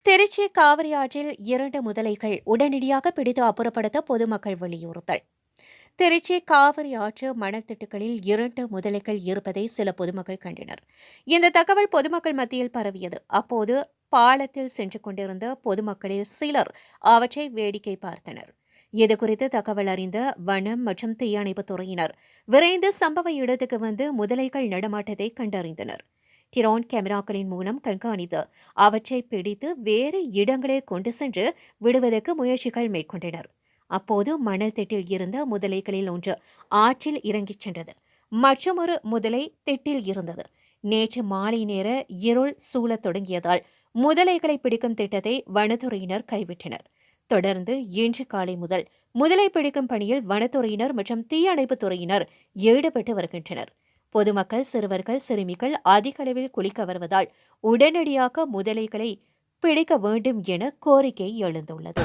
திருச்சி காவிரி ஆற்றில் 2 முதலைகள் உடனடியாக பிடித்து அப்புறப்படுத்த பொதுமக்கள் வலியுறுத்தல். திருச்சி காவிரி ஆற்று மணல் திட்டுகளில் 2 முதலைகள் இருப்பதை சில பொதுமக்கள் கண்டனர். இந்த தகவல் பொதுமக்கள் மத்தியில் பரவியது. அப்போது பாலத்தில் சென்று கொண்டிருந்த பொதுமக்களில் சிலர் அவற்றை வேடிக்கை பார்த்தனர். இதுகுறித்து தகவல் அறிந்த வனம் மற்றும் தீயணைப்புத் துறையினர் விரைந்து சம்பவ இடத்துக்கு வந்து முதலைகள் நடமாட்டத்தை கண்டறிந்தனர். டிரோன் கேமராக்களின் மூலம் கண்காணித்து அவற்றை பிடித்து வேறு இடங்களில் கொண்டு சென்று விடுவதற்கு முயற்சிகள் மேற்கொண்டனர். அப்போது மணல் திட்டில் இருந்த முதலைகளில் ஒன்று ஆற்றில் இறங்கிச் சென்றது. மற்றொரு முதலை திட்டில் இருந்தது. நேற்று மாலை நேர இருள் சூழத் தொடங்கியதால் முதலைகளை பிடிக்கும் திட்டத்தை வனத்துறையினர் கைவிட்டனர். தொடர்ந்து இன்று காலை முதல் முதலை பிடிக்கும் பணியில் வனத்துறையினர் மற்றும் தீயணைப்புத் துறையினர் ஈடுபட்டு வருகின்றனர். பொதுமக்கள், சிறுவர்கள், சிறுமிகள் அதிக அளவில் குளிக்க வருவதால் உடனடியாக முதலைகளை பிடிக்க வேண்டும் என கோரிக்கை எழுந்துள்ளது.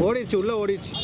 ஓடிடுச்சு, உள்ள ஓடிடுச்சு.